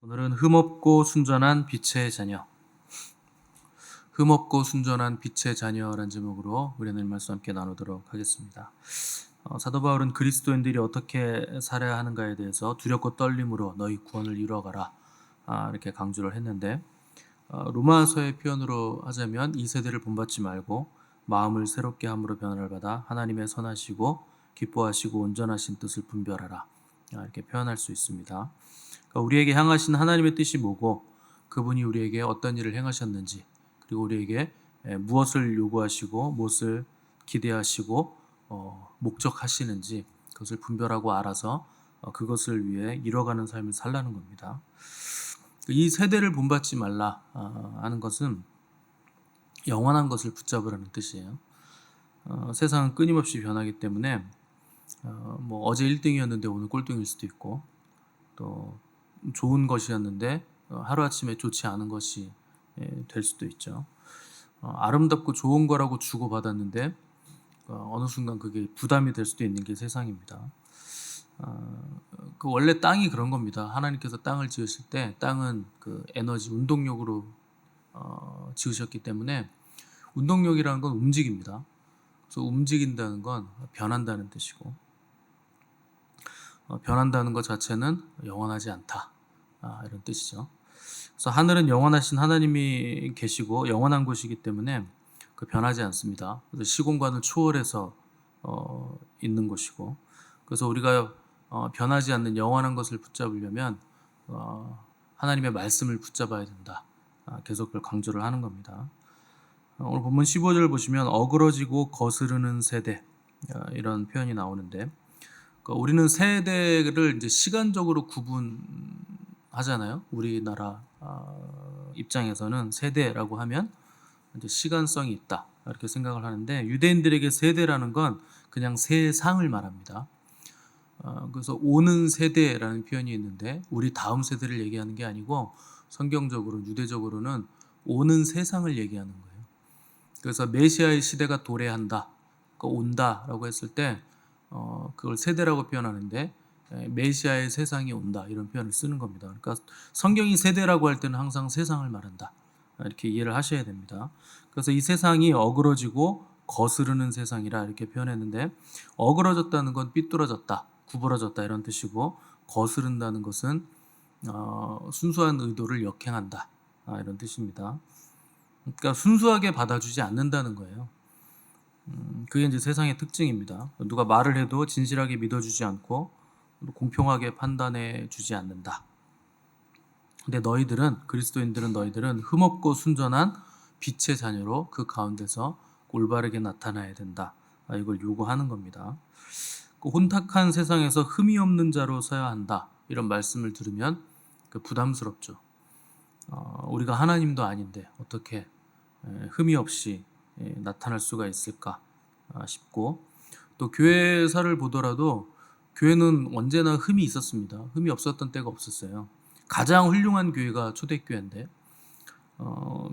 오늘은 흠없고 순전한 빛의 자녀, 흠없고 순전한 빛의 자녀라는 제목으로 우리 하나님 말씀 함께 나누도록 하겠습니다. 사도 바울은 그리스도인들이 어떻게 살아야 하는가에 대해서 두렵고 떨림으로 너희 구원을 이루어가라 이렇게 강조를 했는데, 로마서의 표현으로 하자면 이 세대를 본받지 말고 마음을 새롭게 함으로 변화를 받아 하나님의 선하시고 기뻐하시고 온전하신 뜻을 분별하라, 이렇게 표현할 수 있습니다. 그러니까 우리에게 향하신 하나님의 뜻이 뭐고, 그분이 우리에게 어떤 일을 행하셨는지, 그리고 우리에게 무엇을 요구하시고 무엇을 기대하시고 목적하시는지, 그것을 분별하고 알아서 그것을 위해 이뤄가는 삶을 살라는 겁니다. 이 세대를 본받지 말라 하는 것은 영원한 것을 붙잡으라는 뜻이에요. 세상은 끊임없이 변하기 때문에 뭐 어제 1등이었는데 오늘 꼴등일 수도 있고, 또 좋은 것이었는데 하루아침에 좋지 않은 것이 될 수도 있죠. 아름답고 좋은 거라고 주고받았는데 어느 순간 그게 부담이 될 수도 있는 게 세상입니다. 그 원래 땅이 그런 겁니다. 하나님께서 땅을 지으실 때 땅은 그 에너지, 운동력으로 지으셨기 때문에 운동력이라는 건 움직입니다. 그래서 움직인다는 건 변한다는 뜻이고, 변한다는 것 자체는 영원하지 않다, 이런 뜻이죠. 그래서 하늘은 영원하신 하나님이 계시고 영원한 곳이기 때문에 그 변하지 않습니다. 그래서 시공간을 초월해서 있는 곳이고, 그래서 우리가 변하지 않는 영원한 것을 붙잡으려면 하나님의 말씀을 붙잡아야 된다. 계속 그걸 강조를 하는 겁니다. 오늘 본문 15절 보시면 어그러지고 거스르는 세대, 이런 표현이 나오는데, 우리는 세대를 이제 시간적으로 구분하잖아요. 우리나라 입장에서는 세대라고 하면 이제 시간성이 있다, 이렇게 생각을 하는데, 유대인들에게 세대라는 건 그냥 세상을 말합니다. 그래서 오는 세대라는 표현이 있는데, 우리 다음 세대를 얘기하는 게 아니고 성경적으로, 유대적으로는 오는 세상을 얘기하는 거예요. 그래서 메시아의 시대가 도래한다, 온다라고 했을 때 그걸 세대라고 표현하는데, 메시아의 세상이 온다, 이런 표현을 쓰는 겁니다. 그러니까 성경이 세대라고 할 때는 항상 세상을 말한다, 이렇게 이해를 하셔야 됩니다. 그래서 이 세상이 어그러지고 거스르는 세상이라 이렇게 표현했는데, 어그러졌다는 건 삐뚤어졌다, 구부러졌다, 이런 뜻이고, 거스른다는 것은 순수한 의도를 역행한다, 이런 뜻입니다. 그러니까 순수하게 받아주지 않는다는 거예요. 그게 이제 세상의 특징입니다. 누가 말을 해도 진실하게 믿어주지 않고 공평하게 판단해 주지 않는다. 근데 너희들은, 그리스도인들은, 너희들은 흠없고 순전한 빛의 자녀로 그 가운데서 올바르게 나타나야 된다, 이걸 요구하는 겁니다. 그 혼탁한 세상에서 흠이 없는 자로 서야 한다, 이런 말씀을 들으면 부담스럽죠. 우리가 하나님도 아닌데 어떻게 흠이 없이 나타날 수가 있을까 싶고, 또 교회사를 보더라도 교회는 언제나 흠이 있었습니다. 흠이 없었던 때가 없었어요. 가장 훌륭한 교회가 초대교회인데,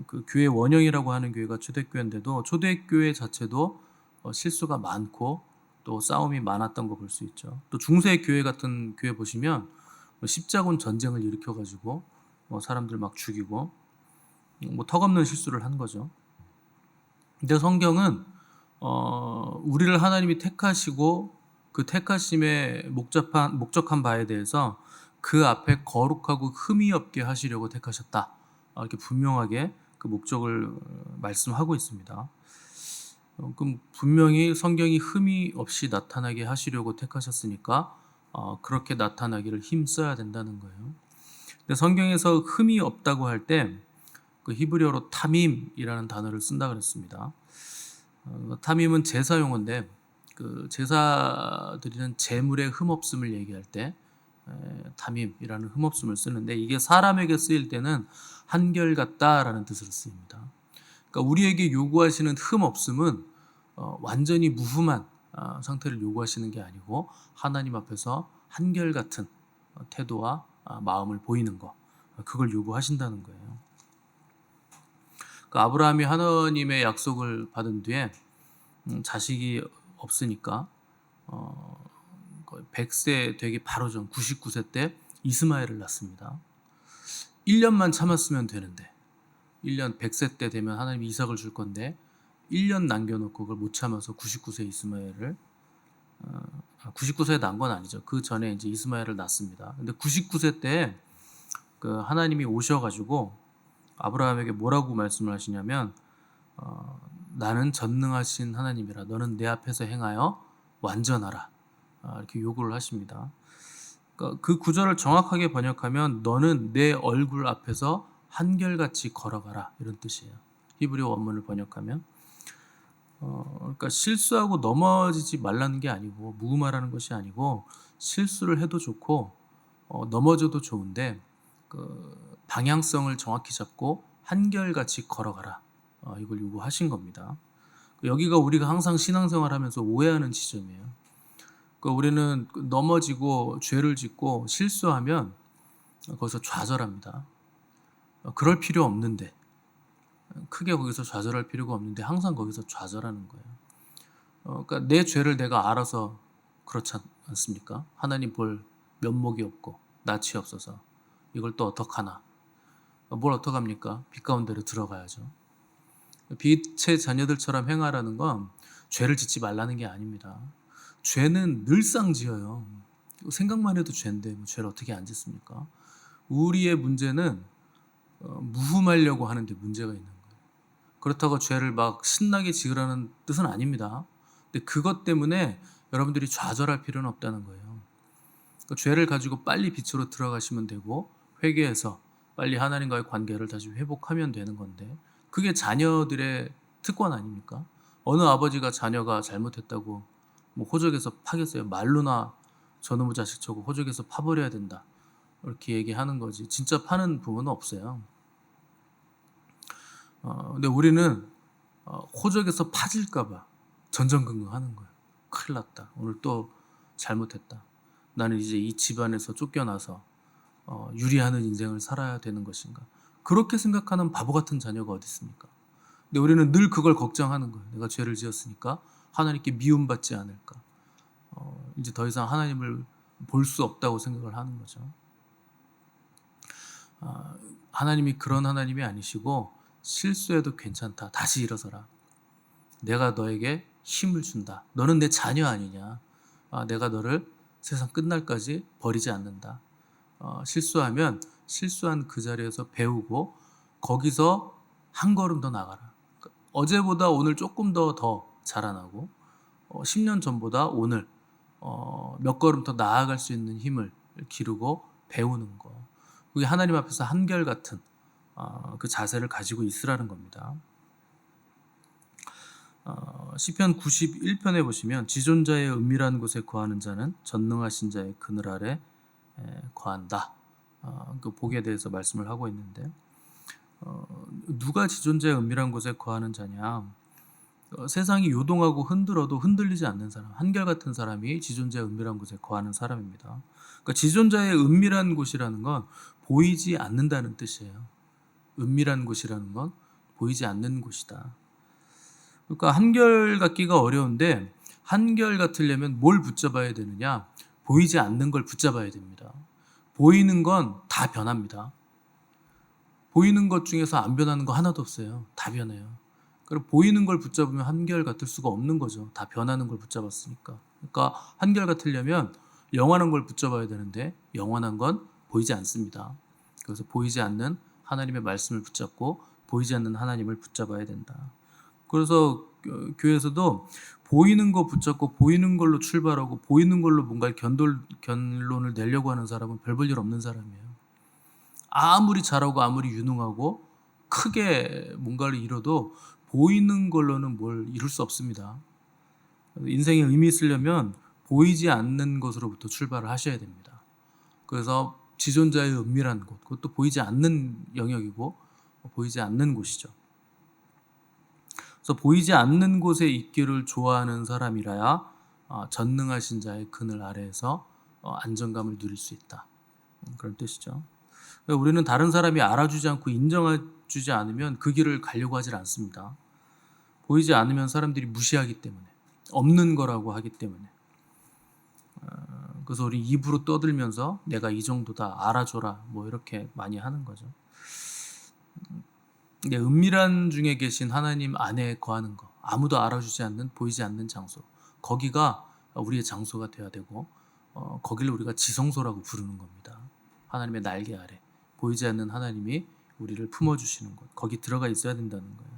그 교회 원형이라고 하는 교회가 초대교회인데도 초대교회 자체도 실수가 많고 또 싸움이 많았던 거 볼 수 있죠. 또 중세 교회 같은 교회 보시면 십자군 전쟁을 일으켜가지고 사람들 막 죽이고 턱없는 실수를 한 거죠. 근데 성경은 우리를 하나님이 택하시고 그 택하심에 목적한 바에 대해서 그 앞에 거룩하고 흠이 없게 하시려고 택하셨다, 이렇게 분명하게 그 목적을 말씀하고 있습니다. 그럼 분명히 성경이 흠이 없이 나타나게 하시려고 택하셨으니까 그렇게 나타나기를 힘써야 된다는 거예요. 근데 성경에서 흠이 없다고 할 때 그 히브리어로 타밈이라는 단어를 쓴다 그랬습니다. 타밈은 제사 용어인데, 그 제사 드리는 제물의 흠없음을 얘기할 때 타밈이라는 흠없음을 쓰는데, 이게 사람에게 쓰일 때는 한결같다라는 뜻으로 쓰입니다. 그러니까 우리에게 요구하시는 흠없음은 완전히 무흠한 상태를 요구하시는 게 아니고, 하나님 앞에서 한결같은 태도와 마음을 보이는 거, 그걸 요구하신다는 거예요. 아브라함이 하나님의 약속을 받은 뒤에 자식이 없으니까 거의 100세 되기 바로 전 99세 때 이스마엘을 낳습니다. 1년만 참았으면 되는데 1년 100세 때 되면 하나님이 이삭을 줄 건데 1년 남겨놓고 그걸 못 참아서 99세 이스마엘을 99세에 난 건 아니죠. 그 전에 이제 이스마엘을 낳습니다. 근데 99세 때 그 하나님이 오셔가지고 아브라함에게 뭐라고 말씀을 하시냐면 나는 전능하신 하나님이라 너는 내 앞에서 행하여 완전하라 이렇게 요구를 하십니다. 그러니까 그 구절을 정확하게 번역하면 너는 내 얼굴 앞에서 한결같이 걸어가라 이런 뜻이에요. 히브리어 원문을 번역하면 그러니까 실수하고 넘어지지 말라는 게 아니고 무음하라는 것이 아니고 실수를 해도 좋고 넘어져도 좋은데 그 방향성을 정확히 잡고 한결같이 걸어가라 이걸 요구하신 겁니다. 여기가 우리가 항상 신앙생활하면서 오해하는 지점이에요. 그러니까 우리는 넘어지고 죄를 짓고 실수하면 거기서 좌절합니다. 그럴 필요 없는데 크게 거기서 좌절할 필요가 없는데 항상 거기서 좌절하는 거예요. 그러니까 내 죄를 내가 알아서 그렇지 않습니까? 하나님 볼 면목이 없고 낯이 없어서 이걸 또 어떡하나. 뭘 어떡합니까? 빛 가운데로 들어가야죠. 빛의 자녀들처럼 행하라는 건 죄를 짓지 말라는 게 아닙니다. 죄는 늘상 지어요. 생각만 해도 죄인데 뭐 죄를 어떻게 안 짓습니까? 우리의 문제는 무흠하려고 하는데 문제가 있는 거예요. 그렇다고 죄를 막 신나게 지으라는 뜻은 아닙니다. 근데 그것 때문에 여러분들이 좌절할 필요는 없다는 거예요. 그러니까 죄를 가지고 빨리 빛으로 들어가시면 되고 회개해서 빨리 하나님과의 관계를 다시 회복하면 되는 건데 그게 자녀들의 특권 아닙니까? 어느 아버지가 자녀가 잘못했다고 뭐 호적에서 파겠어요? 말로나 저놈의 자식 저거 호적에서 파버려야 된다 이렇게 얘기하는 거지 진짜 파는 부모는 없어요. 근데 우리는 호적에서 파질까봐 전전긍긍하는 거예요. 큰일 났다. 오늘 또 잘못했다. 나는 이제 이 집안에서 쫓겨나서 유리하는 인생을 살아야 되는 것인가. 그렇게 생각하는 바보 같은 자녀가 어디 있습니까? 근데 우리는 늘 그걸 걱정하는 거예요. 내가 죄를 지었으니까 하나님께 미움받지 않을까. 이제 더 이상 하나님을 볼 수 없다고 생각을 하는 거죠. 하나님이 그런 하나님이 아니시고 실수해도 괜찮다. 다시 일어서라. 내가 너에게 힘을 준다. 너는 내 자녀 아니냐. 내가 너를 세상 끝날까지 버리지 않는다. 실수하면 실수한 그 자리에서 배우고 거기서 한 걸음 더 나가라. 어제보다 오늘 조금 더 자라나고 10년 전보다 오늘 몇 걸음 더 나아갈 수 있는 힘을 기르고 배우는 거. 그게 하나님 앞에서 한결같은 그 자세를 가지고 있으라는 겁니다. 시편 91편에 보시면 지존자의 은밀한 곳에 거하는 자는 전능하신 자의 그늘 아래 거한다. 그 복에 대해서 말씀을 하고 있는데 누가 지존자의 은밀한 곳에 거하는 자냐? 세상이 요동하고 흔들어도 흔들리지 않는 사람, 한결같은 사람이 지존자의 은밀한 곳에 거하는 사람입니다. 그러니까 지존자의 은밀한 곳이라는 건 보이지 않는다는 뜻이에요. 은밀한 곳이라는 건 보이지 않는 곳이다. 그러니까 한결같기가 어려운데 한결같으려면 뭘 붙잡아야 되느냐? 보이지 않는 걸 붙잡아야 됩니다. 보이는 건 다 변합니다. 보이는 것 중에서 안 변하는 거 하나도 없어요. 다 변해요. 그럼 보이는 걸 붙잡으면 한결같을 수가 없는 거죠. 다 변하는 걸 붙잡았으니까. 그러니까 한결같으려면 영원한 걸 붙잡아야 되는데 영원한 건 보이지 않습니다. 그래서 보이지 않는 하나님의 말씀을 붙잡고 보이지 않는 하나님을 붙잡아야 된다. 그래서 교회에서도 보이는 거 붙잡고 보이는 걸로 출발하고 보이는 걸로 뭔가 결론을 내려고 하는 사람은 별 볼 일 없는 사람이에요. 아무리 잘하고 아무리 유능하고 크게 뭔가를 이뤄도 보이는 걸로는 뭘 이룰 수 없습니다. 인생에 의미 있으려면 보이지 않는 것으로부터 출발을 하셔야 됩니다. 그래서 지존자의 은밀한 곳, 그것도 보이지 않는 영역이고 보이지 않는 곳이죠. 그래서 보이지 않는 곳에 있기를 좋아하는 사람이라야 전능하신 자의 그늘 아래에서 안정감을 누릴 수 있다. 그런 뜻이죠. 우리는 다른 사람이 알아주지 않고 인정해주지 않으면 그 길을 가려고 하질 않습니다. 보이지 않으면 사람들이 무시하기 때문에 없는 거라고 하기 때문에 그래서 우리 입으로 떠들면서 내가 이 정도다 알아줘라 뭐 이렇게 많이 하는 거죠. 근데 은밀한 중에 계신 하나님 안에 거하는 거, 아무도 알아주지 않는 보이지 않는 장소, 거기가 우리의 장소가 돼야 되고 거기를 우리가 지성소라고 부르는 겁니다. 하나님의 날개 아래 보이지 않는 하나님이 우리를 품어주시는 곳, 거기 들어가 있어야 된다는 거예요.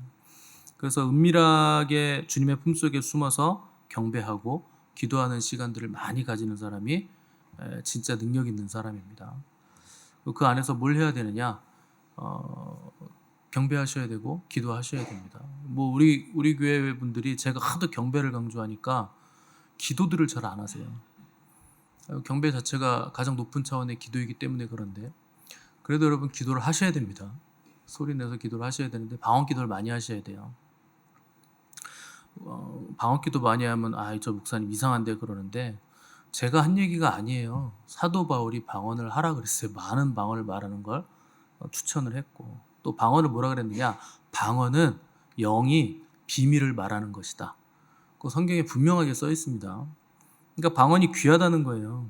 그래서 은밀하게 주님의 품속에 숨어서 경배하고 기도하는 시간들을 많이 가지는 사람이 진짜 능력 있는 사람입니다. 그 안에서 뭘 해야 되느냐? 경배하셔야 되고 기도하셔야 됩니다. 뭐 우리 교회 분들이 제가 하도 경배를 강조하니까 기도들을 잘 안 하세요. 경배 자체가 가장 높은 차원의 기도이기 때문에 그런데, 그래도 여러분 기도를 하셔야 됩니다. 소리 내서 기도를 하셔야 되는데 방언 기도를 많이 하셔야 돼요. 방언 기도 많이 하면 저 목사님 이상한데 그러는데, 제가 한 얘기가 아니에요. 사도 바울이 방언을 하라 그랬어요. 많은 방언을 말하는 걸 추천을 했고, 또 방언을 뭐라 그랬느냐? 방언은 영이 비밀을 말하는 것이다. 그 성경에 분명하게 써 있습니다. 그러니까 방언이 귀하다는 거예요.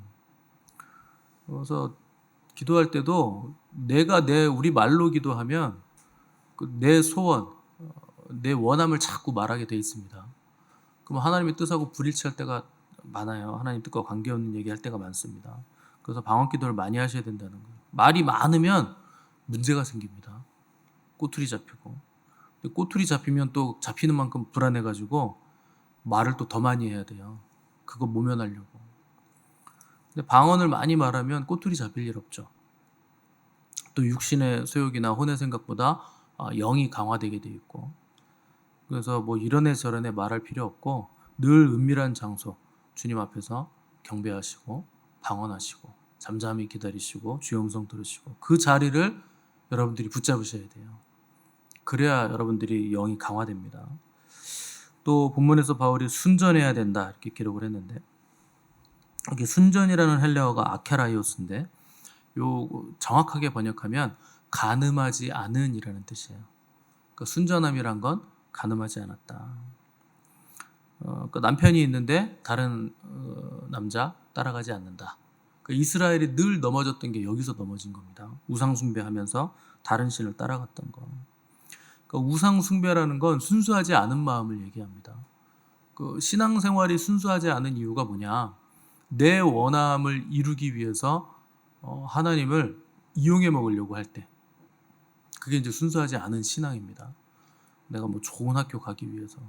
그래서 기도할 때도 우리 말로 기도하면 내 소원, 내 원함을 자꾸 말하게 돼 있습니다. 그럼 하나님의 뜻하고 불일치할 때가 많아요. 하나님 뜻과 관계없는 얘기할 때가 많습니다. 그래서 방언 기도를 많이 하셔야 된다는 거예요. 말이 많으면 문제가 생깁니다. 꼬투리 잡히고. 근데 꼬투리 잡히면 또 잡히는 만큼 불안해가지고 말을 또 더 많이 해야 돼요. 그거 모면하려고. 근데 방언을 많이 말하면 꼬투리 잡힐 일 없죠. 또 육신의 소욕이나 혼의 생각보다 영이 강화되게 돼 있고, 그래서 뭐 이런 애 저런 애 말할 필요 없고 늘 은밀한 장소 주님 앞에서 경배하시고 방언하시고 잠잠히 기다리시고 주의 음성 들으시고 그 자리를 여러분들이 붙잡으셔야 돼요. 그래야 여러분들이 영이 강화됩니다. 또 본문에서 바울이 순전해야 된다 이렇게 기록을 했는데, 이게 순전이라는 헬라어가 아케라이오스인데 요 정확하게 번역하면 간음하지 않은이라는 뜻이에요. 그러니까 순전함이란 건 간음하지 않았다. 그러니까 남편이 있는데 다른 남자 따라가지 않는다. 그러니까 이스라엘이 늘 넘어졌던 게 여기서 넘어진 겁니다. 우상 숭배하면서 다른 신을 따라갔던 거. 그러니까 우상 숭배라는 건 순수하지 않은 마음을 얘기합니다. 그 신앙생활이 순수하지 않은 이유가 뭐냐? 내 원함을 이루기 위해서 하나님을 이용해 먹으려고 할 때, 그게 이제 순수하지 않은 신앙입니다. 내가 뭐 좋은 학교 가기 위해서,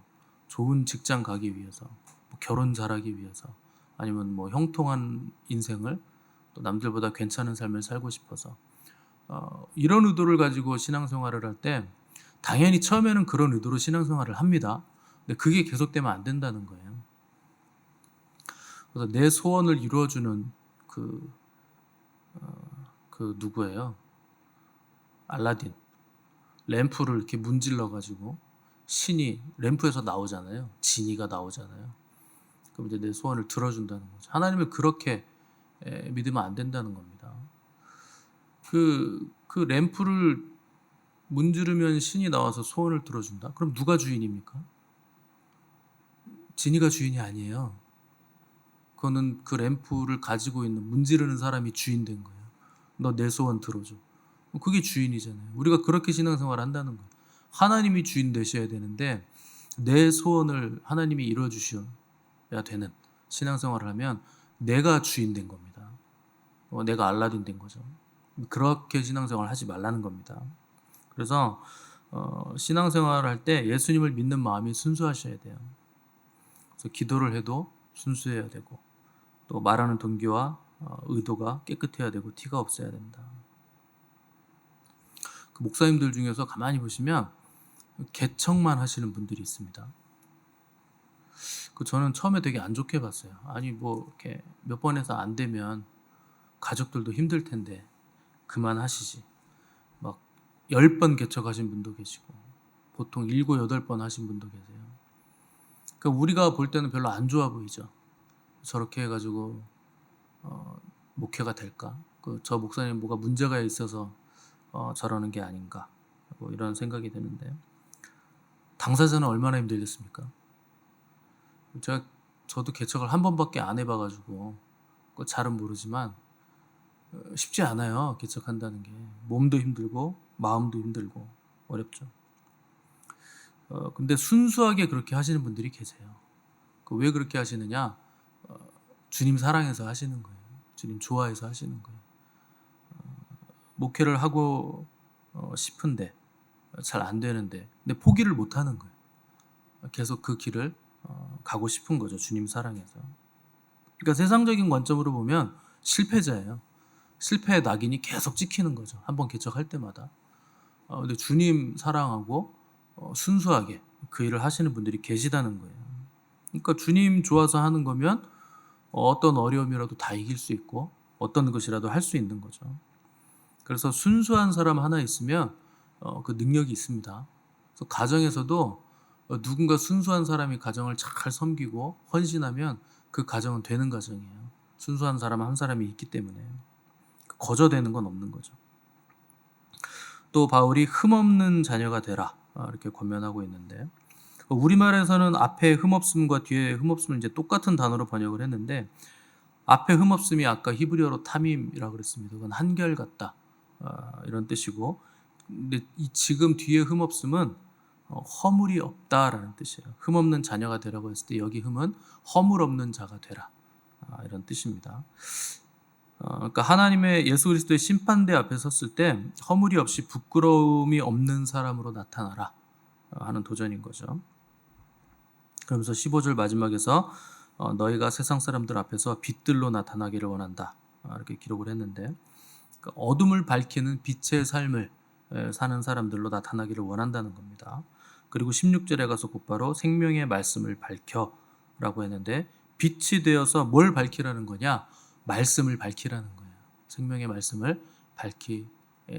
좋은 직장 가기 위해서, 뭐 결혼 잘하기 위해서, 아니면 뭐 형통한 인생을, 또 남들보다 괜찮은 삶을 살고 싶어서 이런 의도를 가지고 신앙생활을 할 때 당연히 처음에는 그런 의도로 신앙생활을 합니다. 근데 그게 계속되면 안 된다는 거예요. 그래서 내 소원을 이루어주는 그 누구예요? 알라딘. 램프를 이렇게 문질러 가지고 신이 램프에서 나오잖아요. 지니가 나오잖아요. 그럼 이제 내 소원을 들어준다는 거죠. 하나님을 그렇게 믿으면 안 된다는 겁니다. 그 램프를 문지르면 신이 나와서 소원을 들어준다? 그럼 누가 주인입니까? 지니가 주인이 아니에요. 그거는 그 램프를 가지고 있는 문지르는 사람이 주인 된 거예요. 너 내 소원 들어줘. 그게 주인이잖아요. 우리가 그렇게 신앙생활을 한다는 거예요. 하나님이 주인 되셔야 되는데 내 소원을 하나님이 이루어주셔야 되는 신앙생활을 하면 내가 주인 된 겁니다. 내가 알라딘 된 거죠. 그렇게 신앙생활을 하지 말라는 겁니다. 그래서 신앙생활을 할 때 예수님을 믿는 마음이 순수하셔야 돼요. 그래서 기도를 해도 순수해야 되고, 또 말하는 동기와 의도가 깨끗해야 되고 티가 없어야 된다. 그 목사님들 중에서 가만히 보시면 개척만 하시는 분들이 있습니다. 저는 처음에 되게 안 좋게 봤어요. 아니 뭐 이렇게 몇 번 해서 안 되면 가족들도 힘들 텐데 그만하시지. 막 10번 개척하신 분도 계시고 보통 7, 8번 하신 분도 계세요. 그러니까 우리가 볼 때는 별로 안 좋아 보이죠. 저렇게 해가지고 목회가 될까? 저 목사님 뭐가 문제가 있어서 저러는 게 아닌가? 뭐 이런 생각이 드는데, 당사자는 얼마나 힘들겠습니까? 저도 개척을 한 번밖에 안 해봐가지고 잘은 모르지만 쉽지 않아요. 개척한다는 게. 몸도 힘들고 마음도 힘들고 어렵죠. 근데 순수하게 그렇게 하시는 분들이 계세요. 왜 그렇게 하시느냐? 주님 사랑해서 하시는 거예요. 주님 좋아해서 하시는 거예요. 목회를 하고 싶은데 잘 안 되는데 근데 포기를 못 하는 거예요. 계속 그 길을 가고 싶은 거죠. 주님 사랑해서. 그러니까 세상적인 관점으로 보면 실패자예요. 실패의 낙인이 계속 찍히는 거죠. 한번 개척할 때마다. 근데 주님 사랑하고 순수하게 그 일을 하시는 분들이 계시다는 거예요. 그러니까 주님 좋아서 하는 거면 어떤 어려움이라도 다 이길 수 있고 어떤 것이라도 할 수 있는 거죠. 그래서 순수한 사람 하나 있으면 그 능력이 있습니다. 그래서 가정에서도 누군가 순수한 사람이 가정을 잘 섬기고 헌신하면 그 가정은 되는 가정이에요. 순수한 사람 한 사람이 있기 때문에 거저되는 건 없는 거죠. 또 바울이 흠없는 자녀가 되라 이렇게 권면하고 있는데 우리말에서는 앞에 흠없음과 뒤에 흠없음을 이제 똑같은 단어로 번역을 했는데 앞에 흠없음이 아까 히브리어로 타밈이라고 그랬습니다. 그건 한결같다 이런 뜻이고 근데 지금 뒤에 흠없음은 허물이 없다라는 뜻이에요. 흠없는 자녀가 되라고 했을 때 여기 흠은 허물 없는 자가 되라 이런 뜻입니다. 그러니까 하나님의 예수 그리스도의 심판대 앞에 섰을 때 허물이 없이 부끄러움이 없는 사람으로 나타나라 하는 도전인 거죠. 그러면서 15절 마지막에서 너희가 세상 사람들 앞에서 빛들로 나타나기를 원한다 이렇게 기록을 했는데 그러니까 어둠을 밝히는 빛의 삶을 사는 사람들로 나타나기를 원한다는 겁니다. 그리고 16절에 가서 곧바로 생명의 말씀을 밝혀라고 했는데 빛이 되어서 뭘 밝히라는 거냐? 말씀을 밝히라는 거예요. 생명의 말씀을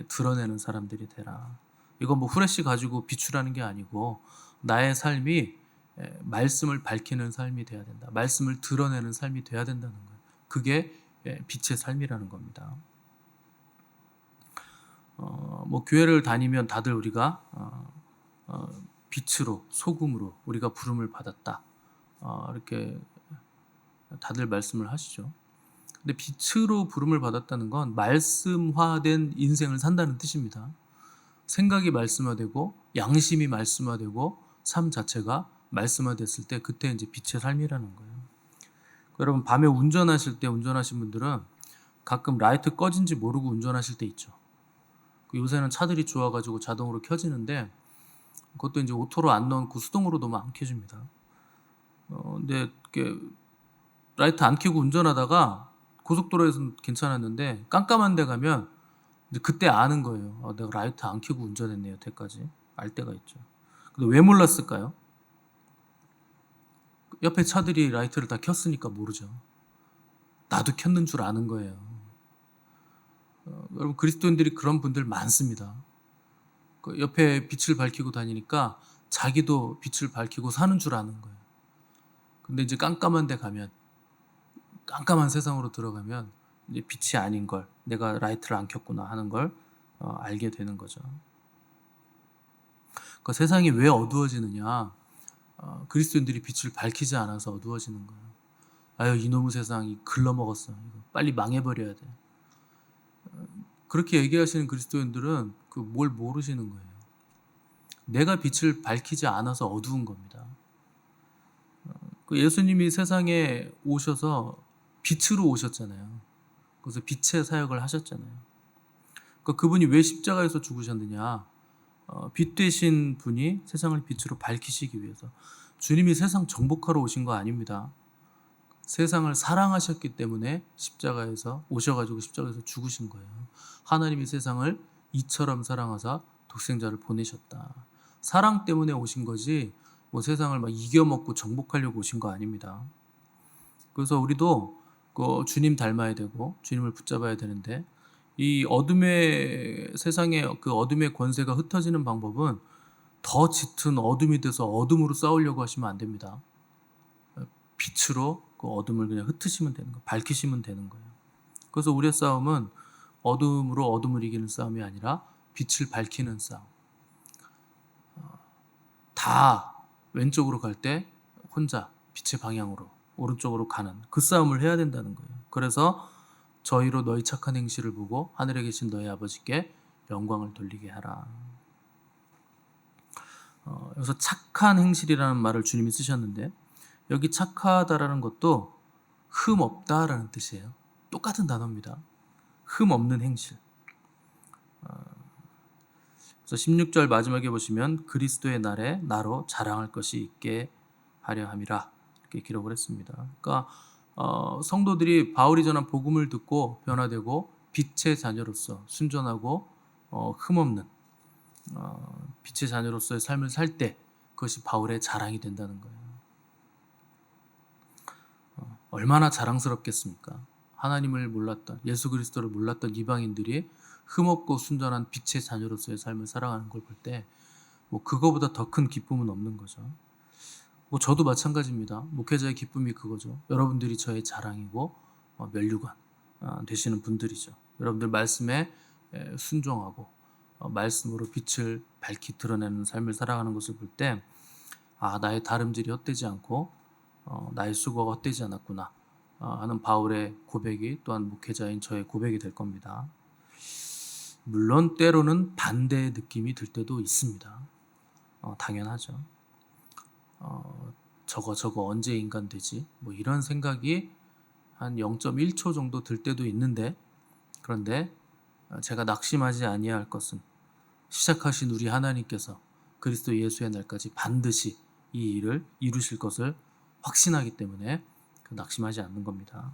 드러내는 사람들이 되라. 이건 뭐 후레쉬 가지고 비추라는 게 아니고 나의 삶이 말씀을 밝히는 삶이 돼야 된다. 말씀을 드러내는 삶이 돼야 된다는 거예요. 그게 빛의 삶이라는 겁니다. 뭐 교회를 다니면 다들 우리가 빛으로 소금으로 우리가 부름을 받았다. 이렇게 다들 말씀을 하시죠. 근데 빛으로 부름을 받았다는 건 말씀화된 인생을 산다는 뜻입니다. 생각이 말씀화되고 양심이 말씀화되고 삶 자체가 말씀화됐을 때 그때 이제 빛의 삶이라는 거예요. 여러분 밤에 운전하실 때 운전하신 분들은 가끔 라이트 꺼진지 모르고 운전하실 때 있죠. 요새는 차들이 좋아가지고 자동으로 켜지는데 그것도 이제 오토로 안 넣고 수동으로 넣으면 안 켜집니다. 근데 이렇게 라이트 안 켜고 운전하다가 고속도로에서는 괜찮았는데 깜깜한 데 가면 이제 그때 아는 거예요. 내가 라이트 안 켜고 운전했네 여태까지. 알 때가 있죠. 근데 왜 몰랐을까요? 옆에 차들이 라이트를 다 켰으니까 모르죠. 나도 켰는 줄 아는 거예요. 여러분 그리스도인들이 그런 분들 많습니다. 옆에 빛을 밝히고 다니니까 자기도 빛을 밝히고 사는 줄 아는 거예요. 근데 이제 깜깜한 데 가면 깜깜한 세상으로 들어가면 이제 빛이 아닌 걸 내가 라이트를 안 켰구나 하는 걸 알게 되는 거죠. 그러니까 세상이 왜 어두워지느냐? 그리스도인들이 빛을 밝히지 않아서 어두워지는 거예요. 아유 이놈의 세상이 글러먹었어. 이거 빨리 망해버려야 돼. 그렇게 얘기하시는 그리스도인들은 뭘 모르시는 거예요. 내가 빛을 밝히지 않아서 어두운 겁니다. 예수님이 세상에 오셔서 빛으로 오셨잖아요. 그래서 빛의 사역을 하셨잖아요. 그분이 왜 십자가에서 죽으셨느냐? 빛 되신 분이 세상을 빛으로 밝히시기 위해서. 주님이 세상 정복하러 오신 거 아닙니다. 세상을 사랑하셨기 때문에 십자가에서 오셔가지고 십자가에서 죽으신 거예요. 하나님이 세상을 이처럼 사랑하사 독생자를 보내셨다. 사랑 때문에 오신 거지 뭐 세상을 막 이겨먹고 정복하려고 오신 거 아닙니다. 그래서 우리도 주님 닮아야 되고 주님을 붙잡아야 되는데 이 어둠의 세상의 그 어둠의 권세가 흩어지는 방법은 더 짙은 어둠이 돼서 어둠으로 싸우려고 하시면 안 됩니다. 빛으로 그 어둠을 그냥 흩으시면 되는 거예요. 밝히시면 되는 거예요. 그래서 우리의 싸움은 어둠으로 어둠을 이기는 싸움이 아니라 빛을 밝히는 싸움. 다 왼쪽으로 갈 때 혼자 빛의 방향으로 오른쪽으로 가는 그 싸움을 해야 된다는 거예요. 그래서 저희로 너희 착한 행실을 보고 하늘에 계신 너희 아버지께 영광을 돌리게 하라. 여기서 착한 행실이라는 말을 주님이 쓰셨는데 여기 착하다라는 것도 흠 없다라는 뜻이에요. 똑같은 단어입니다. 흠 없는 행실. 그래서 16절 마지막에 보시면 그리스도의 날에 나로 자랑할 것이 있게 하려 함이라 이렇게 기록을 했습니다. 그러니까 성도들이 바울이 전한 복음을 듣고 변화되고 빛의 자녀로서 순전하고 흠없는 빛의 자녀로서의 삶을 살 때 그것이 바울의 자랑이 된다는 거예요. 얼마나 자랑스럽겠습니까? 하나님을 몰랐던 예수 그리스도를 몰랐던 이방인들이 흠없고 순전한 빛의 자녀로서의 삶을 살아가는 걸 볼 때 뭐 그거보다 더 큰 기쁨은 없는 거죠. 뭐 저도 마찬가지입니다. 목회자의 기쁨이 그거죠. 여러분들이 저의 자랑이고 면류관 되시는 분들이죠. 여러분들 말씀에 순종하고 말씀으로 빛을 밝히 드러내는 삶을 살아가는 것을 볼 때 나의 다름질이 헛되지 않고 나의 수고가 헛되지 않았구나 하는 바울의 고백이 또한 목회자인 저의 고백이 될 겁니다. 물론 때로는 반대의 느낌이 들 때도 있습니다. 당연하죠. 저거 언제 인간 되지? 뭐 이런 생각이 한 0.1초 정도 들 때도 있는데 그런데 제가 낙심하지 아니할 것은 시작하신 우리 하나님께서 그리스도 예수의 날까지 반드시 이 일을 이루실 것을 확신하기 때문에 낙심하지 않는 겁니다.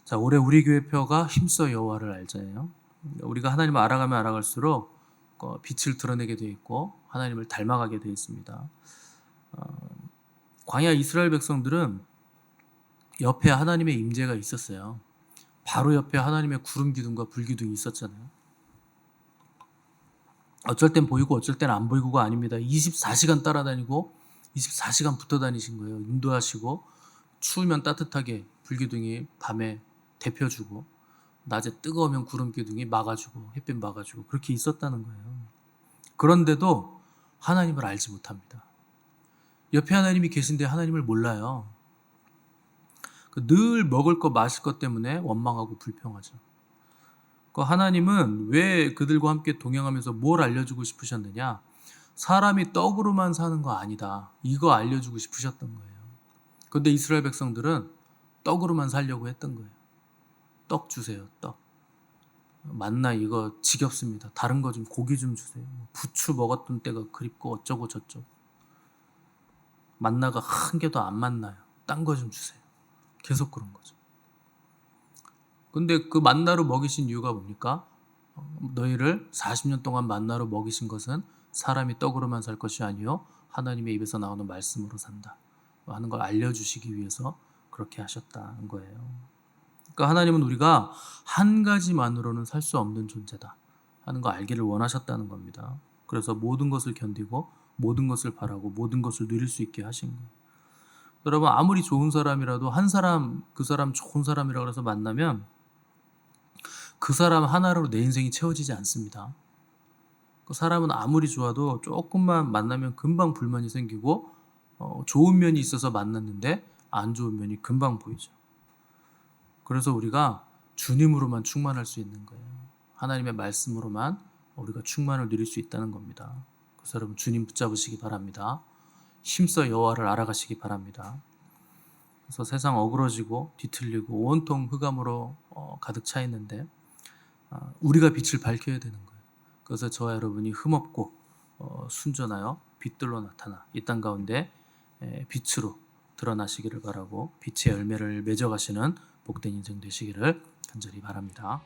자, 올해 우리 교회 표가 힘써 여호와를 알자예요. 우리가 하나님을 알아가면 알아갈수록 빛을 드러내게 되어 있고 하나님을 닮아가게 되어 있습니다. 광야 이스라엘 백성들은 옆에 하나님의 임재가 있었어요. 바로 옆에 하나님의 구름 기둥과 불 기둥이 있었잖아요. 어쩔 땐 보이고 어쩔 땐 안 보이고가 아닙니다. 24시간 따라다니고 24시간 붙어 다니신 거예요. 인도하시고 추우면 따뜻하게 불기둥이 밤에 데펴주고 낮에 뜨거우면 구름 기둥이 막아주고 햇빛 막아주고 그렇게 있었다는 거예요. 그런데도 하나님을 알지 못합니다. 옆에 하나님이 계신데 하나님을 몰라요. 늘 먹을 것 마실 것 때문에 원망하고 불평하죠. 하나님은 왜 그들과 함께 동행하면서 뭘 알려주고 싶으셨느냐? 사람이 떡으로만 사는 거 아니다. 이거 알려주고 싶으셨던 거예요. 그런데 이스라엘 백성들은 떡으로만 살려고 했던 거예요. 떡 주세요, 떡. 만나 이거 지겹습니다. 다른 거 좀 고기 좀 주세요. 부추 먹었던 때가 그립고 어쩌고 저쩌고. 만나가 한 개도 안 만나요. 딴 거 좀 주세요. 계속 그런 거죠. 근데 그 만나로 먹이신 이유가 뭡니까? 너희를 40년 동안 만나로 먹이신 것은 사람이 떡으로만 살 것이 아니요 하나님의 입에서 나오는 말씀으로 산다 하는 걸 알려주시기 위해서 그렇게 하셨다는 거예요. 그러니까 하나님은 우리가 한 가지만으로는 살 수 없는 존재다 하는 거 알기를 원하셨다는 겁니다. 그래서 모든 것을 견디고 모든 것을 바라고 모든 것을 누릴 수 있게 하신 거예요. 여러분 아무리 좋은 사람이라도 한 사람 그 사람 좋은 사람이라고 해서 만나면 그 사람 하나로 내 인생이 채워지지 않습니다. 그 사람은 아무리 좋아도 조금만 만나면 금방 불만이 생기고 좋은 면이 있어서 만났는데 안 좋은 면이 금방 보이죠. 그래서 우리가 주님으로만 충만할 수 있는 거예요. 하나님의 말씀으로만 우리가 충만을 누릴 수 있다는 겁니다. 그래서 여러분 주님 붙잡으시기 바랍니다. 힘써 여호와를 알아가시기 바랍니다. 그래서 세상 어그러지고 뒤틀리고 온통 흑암으로 가득 차 있는데 우리가 빛을 밝혀야 되는 거예요. 그래서 저와 여러분이 흠없고 순전하여 빛들로 나타나 이 땅 가운데 빛으로 드러나시기를 바라고 빛의 열매를 맺어가시는 복된 인생 되시기를 간절히 바랍니다.